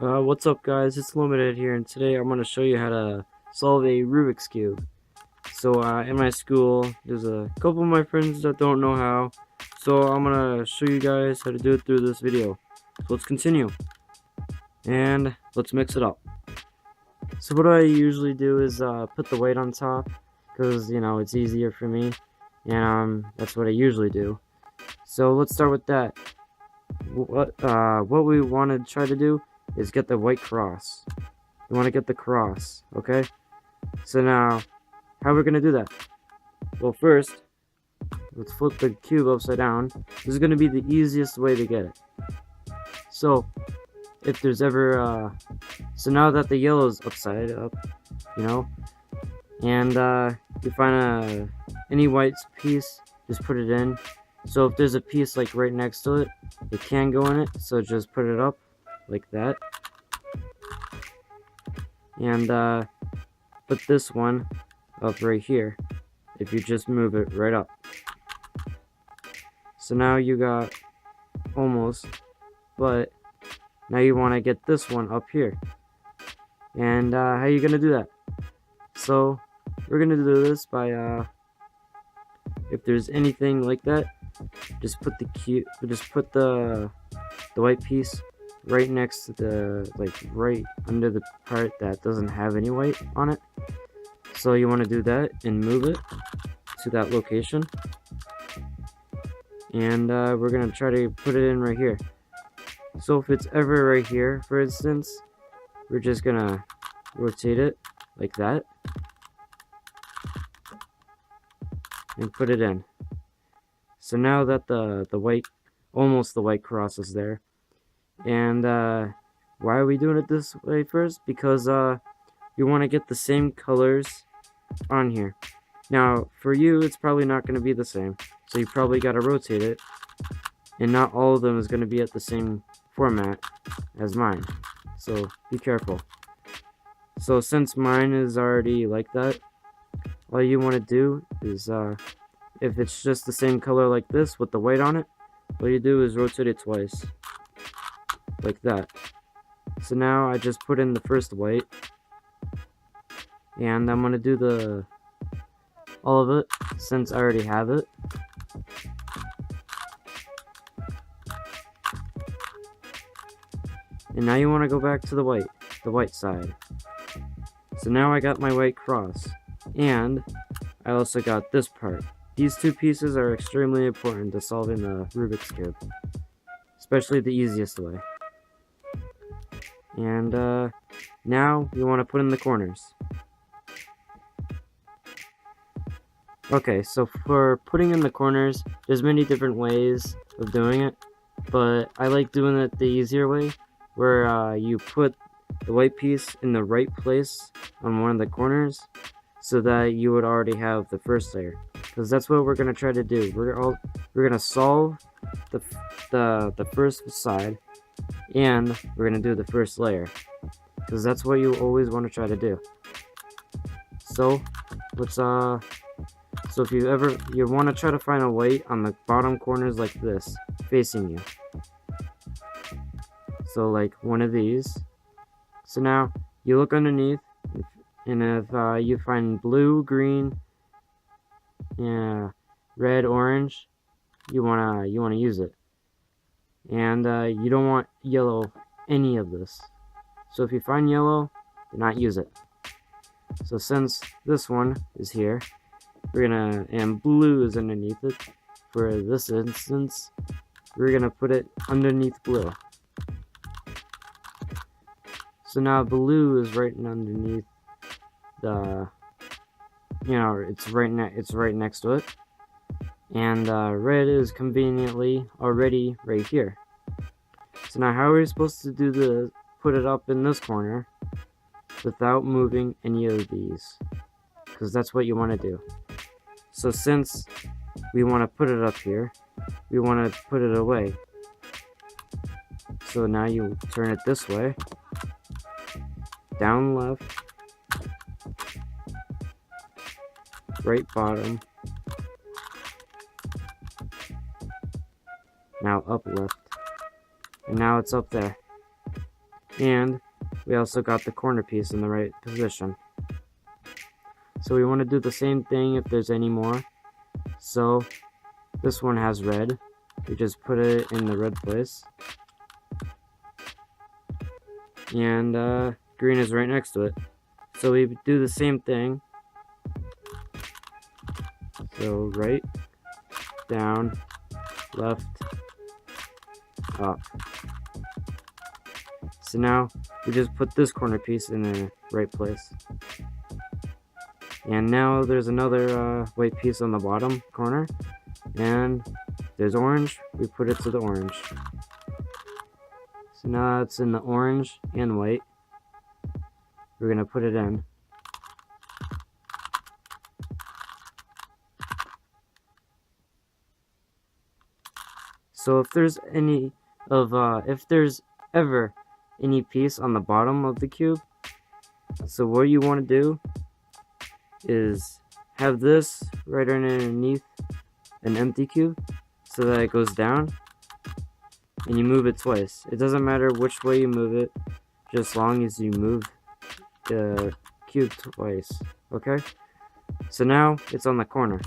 What's up guys, it's Limited here, and today I'm going to show you how to solve a Rubik's Cube. So in my school, there's a couple of my friends that don't know how, so I'm going to show you guys how to do it through this video. So let's continue, and let's mix it up. So what I usually do is put the weight on top, because you know, it's easier for me, and that's what I usually do. So let's start with that. What we want to try to do is get the white cross. You want to get the cross, okay? So now, how we're gonna do that? Well, first, let's flip the cube upside down. This is gonna be the easiest way to get it. So, if there's ever, so now that the yellow is upside up, you know, and you find any white piece, just put it in. So if there's a piece like right next to it, it can go in it. So just put it up like that, and put this one up right here if you just move it right up. So now you got almost, but now you want to get this one up here. And how are you gonna do that? So we're gonna do this by if there's anything like that, just put the white piece right next to the, like, right under the part that doesn't have any white on it. So you want to do that and move it to that location, and we're gonna try to put it in right here. So if it's ever right here, for instance, we're just gonna rotate it like that and put it in. So now that the white, almost the white cross is there. And why are we doing it this way first? Because you want to get the same colors on here. Now for you, it's probably not going to be the same, so you probably got to rotate it, and not all of them is going to be at the same format as mine, so be careful. So since mine is already like that, all you want to do is if it's just the same color like this with the white on it, all you do is rotate it twice like that. So now I just put in the first white, and I'm gonna do all of it since I already have it. And now you want to go back to the white side. So now I got my white cross, and I also got this part. These two pieces are extremely important to solving the Rubik's Cube, especially the easiest way. And now you want to put in the corners. Okay, so for putting in the corners, there's many different ways of doing it, but I like doing it the easier way, where you put the white piece in the right place on one of the corners, so that you would already have the first layer, because that's what we're gonna try to do. We're gonna solve the first side, and we're gonna do the first layer, because that's what you always want to try to do. So let's so if you want to try to find a white on the bottom corners like this, facing you. So like one of these. So now you look underneath, and if you find blue, green, red, orange, you wanna use it. And you don't want yellow, any of this. So if you find yellow, do not use it. So since this one is here, and blue is underneath it, for this instance, we're gonna put it underneath blue. So now blue is right underneath the, it's right next to it, and red is conveniently already right here. So now how are we supposed to do the put it up in this corner without moving any of these? Because that's what you want to do. So since we want to put it up here, we want to put it away. So now you turn it this way, down left, right bottom, now up left, and now it's up there. And we also got the corner piece in the right position. So we want to do the same thing if there's any more. So this one has red. We just put it in the red place. And green is right next to it. So we do the same thing. So right, down, left, up. So now we just put this corner piece in the right place. And now there's another white piece on the bottom corner. And there's orange, we put it to the orange. So now it's in the orange and white. We're gonna put it in. So if there's ever any piece on the bottom of the cube, so what you want to do is have this right underneath an empty cube so that it goes down, and you move it twice. It doesn't matter which way you move it, just as long as you move the cube twice. Okay? So now it's on the corner.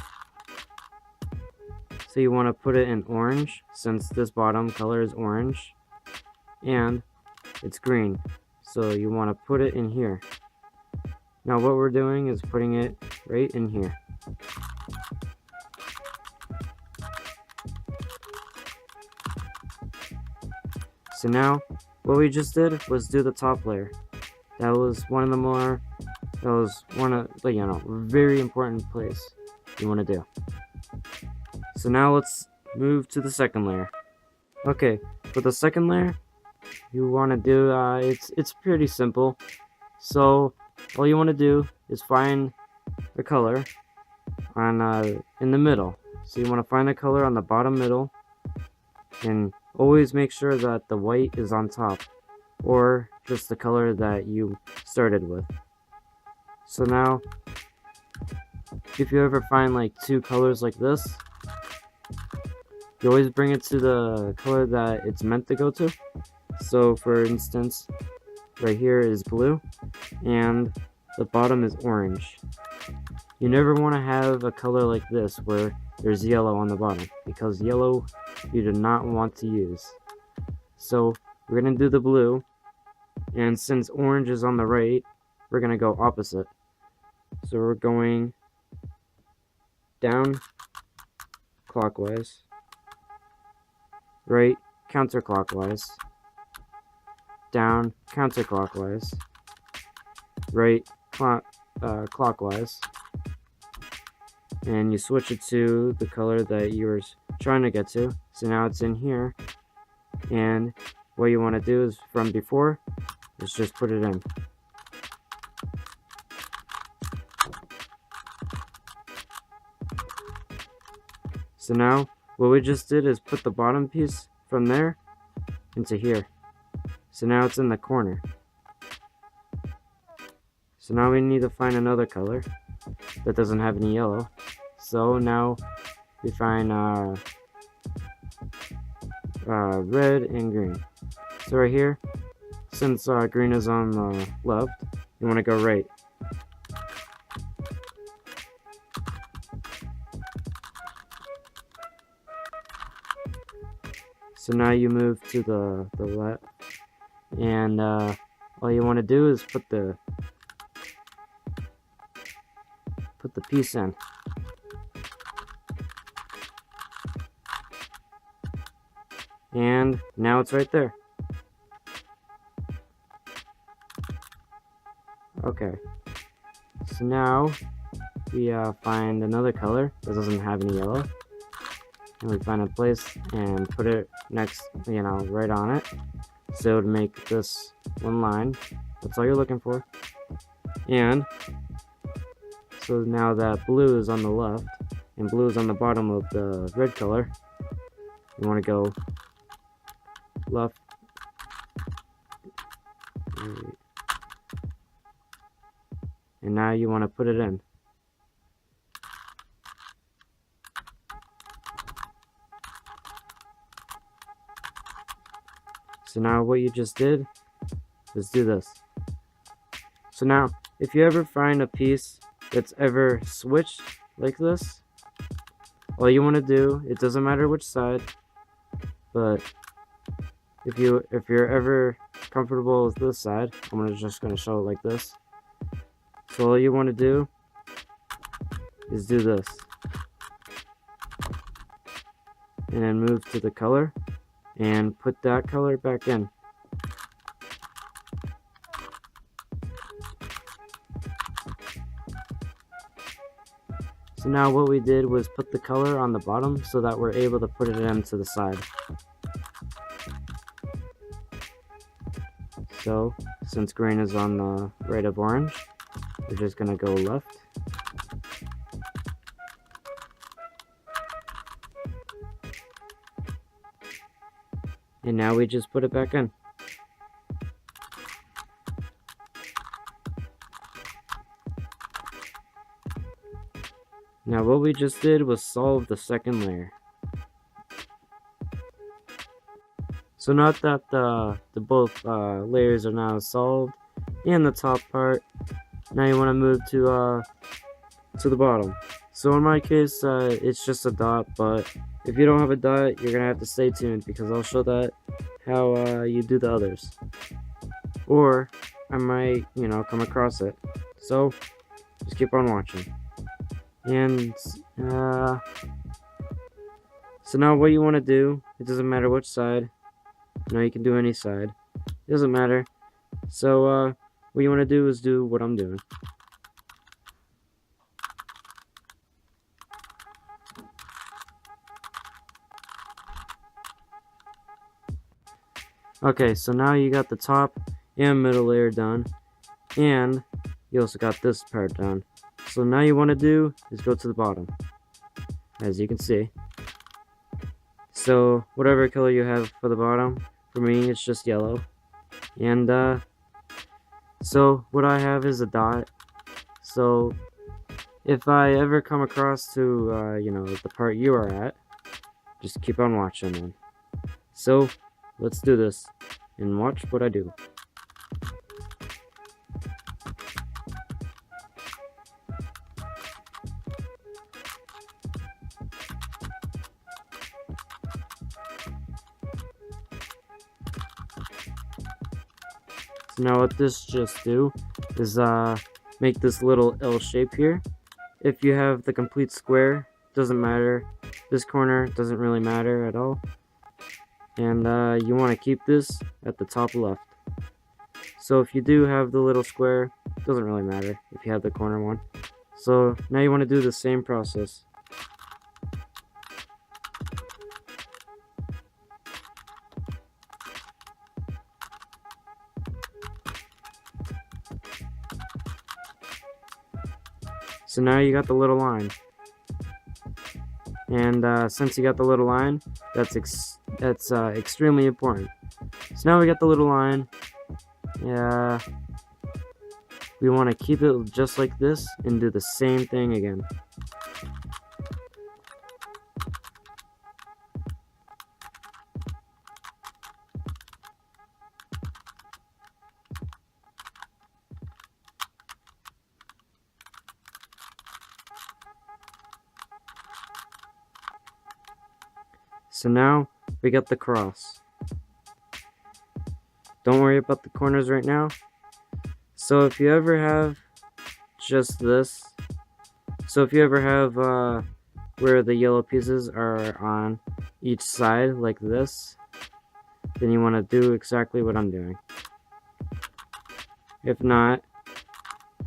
So you want to put it in orange, since this bottom color is orange, and it's green. So you want to put it in here. Now what we're doing is putting it right in here. So now what we just did was do the top layer. That was one of the very important place you want to do. So now let's move to the second layer. Okay, for the second layer, you want to do, it's pretty simple. So all you want to do is find the color on in the middle. So you want to find the color on the bottom middle, and always make sure that the white is on top, or just the color that you started with. So now, if you ever find like two colors like this, you always bring it to the color that it's meant to go to. So for instance, right here is blue, and the bottom is orange. You never want to have a color like this where there's yellow on the bottom, because yellow you do not want to use. So we're going to do the blue, and since orange is on the right, we're going to go opposite. So we're going down clockwise, right counterclockwise, down counterclockwise, right clockwise, and you switch it to the color that you were trying to get to. So now it's in here, and what you want to do is from before is just put it in. So now what we just did is put the bottom piece from there into here. So now it's in the corner. So now we need to find another color that doesn't have any yellow. So now we find red and green. So right here, since green is on the left, you want to go right. So now you move to the left, and all you want to do is put the piece in. And now it's right there. Okay, so now we find another color that doesn't have any yellow, and we find a place and put it next, right on it, so it would make this one line. That's all you're looking for. And so now that blue is on the left and blue is on the bottom of the red color, you want to go left, right, and now you want to put it in. So now what you just did let's do this. So now, if you ever find a piece that's ever switched like this, all you want to do, it doesn't matter which side, but if you're ever comfortable with this side, I'm just gonna show it like this. So all you want to do is do this, and then move to the color, and put that color back in. So now what we did was put the color on the bottom so that we're able to put it into the side. So since green is on the right of orange, we're just gonna go left. And now we just put it back in. Now what we just did was solve the second layer. So now that the both layers are now solved, and the top part, now you want to move to the bottom. So in my case, it's just a dot, but if you don't have a dot, you're gonna have to stay tuned because I'll show that how you do the others, or I might, come across it. So just keep on watching. And so now what you want to do, it doesn't matter which side. You can do any side. It doesn't matter. So what you want to do is do what I'm doing. Okay, so now you got the top and middle layer done, and you also got this part done. So now you want to do is go to the bottom, as you can see. So whatever color you have for the bottom, for me it's just yellow. And so what I have is a dot. So if I ever come across to the part you are at, just keep on watching then. So let's do this and watch what I do. So now what this just do is make this little L shape here. If you have the complete square, doesn't matter. This corner doesn't really matter at all. And you want to keep this at the top left. So if you do have the little square, doesn't really matter if you have the corner one. So now you want to do the same process. So now you got the little line, and since you got the little line, that's extremely important. So now we got the little line. Yeah, we want to keep it just like this and do the same thing again. So now we got the cross. Don't worry about the corners right now. So if you ever have just this, so if you ever have where the yellow pieces are on each side like this, then you want to do exactly what I'm doing. If not,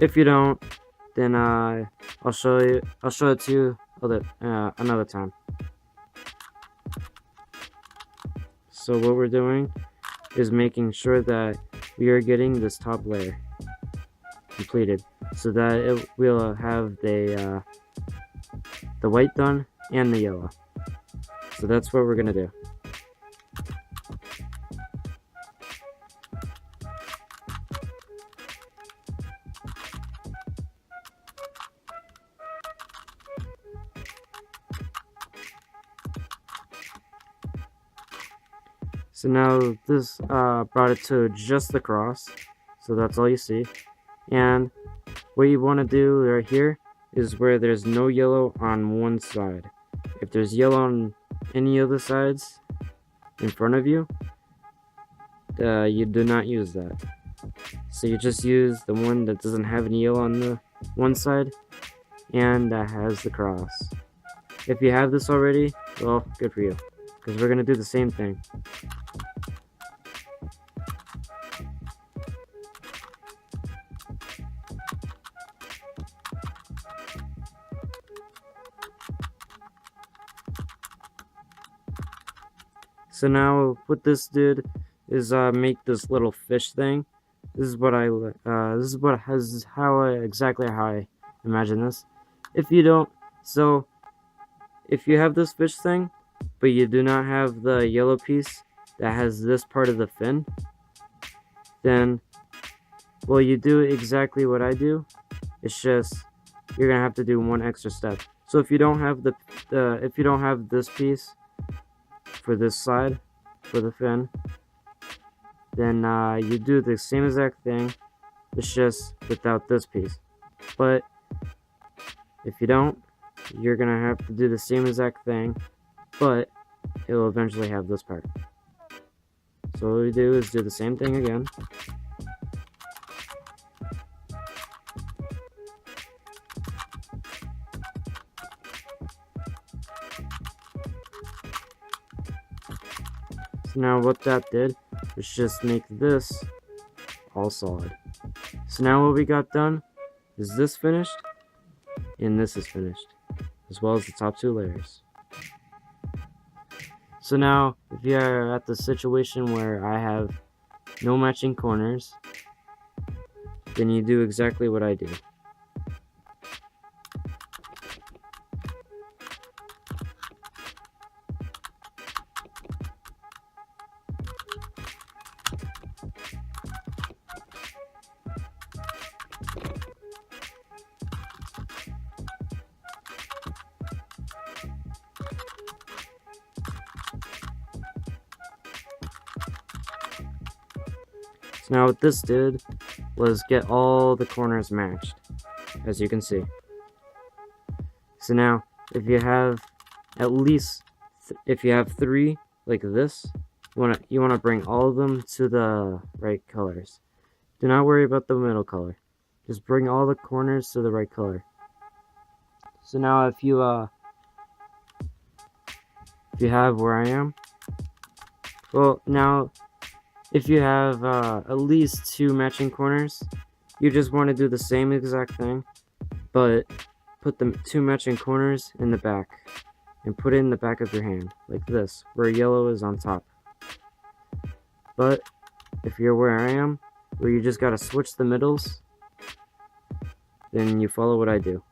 if you don't, then I'll show it to you another time. So what we're doing is making sure that we are getting this top layer completed, so that it will have the white done and the yellow. So that's what we're gonna do. So now this brought it to just the cross. So that's all you see. And what you want to do right here is where there's no yellow on one side. If there's yellow on any of the sides in front of you, you do not use that. So you just use the one that doesn't have any yellow on the one side and that has the cross. If you have this already, well, good for you, because we're going to do the same thing. So now what this did is make this little fish thing. This is exactly how I imagine this. If you don't, so if you have this fish thing, but you do not have the yellow piece that has this part of the fin, then, well, you do exactly what I do. It's just you're gonna have to do one extra step. So if you don't have if you don't have this piece for this side for the fin, then you do the same exact thing. It's just without this piece. But if you don't, you're gonna have to do the same exact thing, but it will eventually have this part. So what we do is do the same thing again. So now what that did was just make this all solid. So now what we got done is this finished, and this is finished, as well as the top two layers. So now, if you are at the situation where I have no matching corners, then you do exactly what I do. So now what this did was get all the corners matched, as you can see. So now, if you have at least, if you have 3 like this, you wanna bring all of them to the right colors. Do not worry about the middle color. Just bring all the corners to the right color. So now if you have where I am, well, now if you have at least 2 matching corners, you just want to do the same exact thing, but put the 2 matching corners in the back and put it in the back of your hand like this, where yellow is on top. But if you're where I am, where you just gotta switch the middles, then you follow what I do.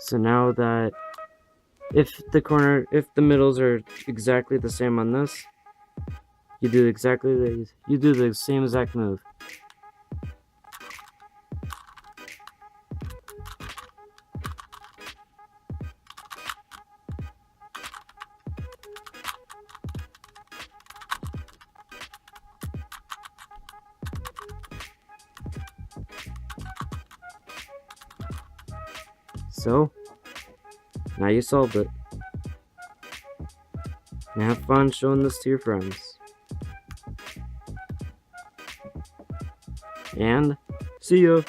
So now that if the middles are exactly the same on this, you do the same exact move. So, now you solved it. And have fun showing this to your friends. And, see ya!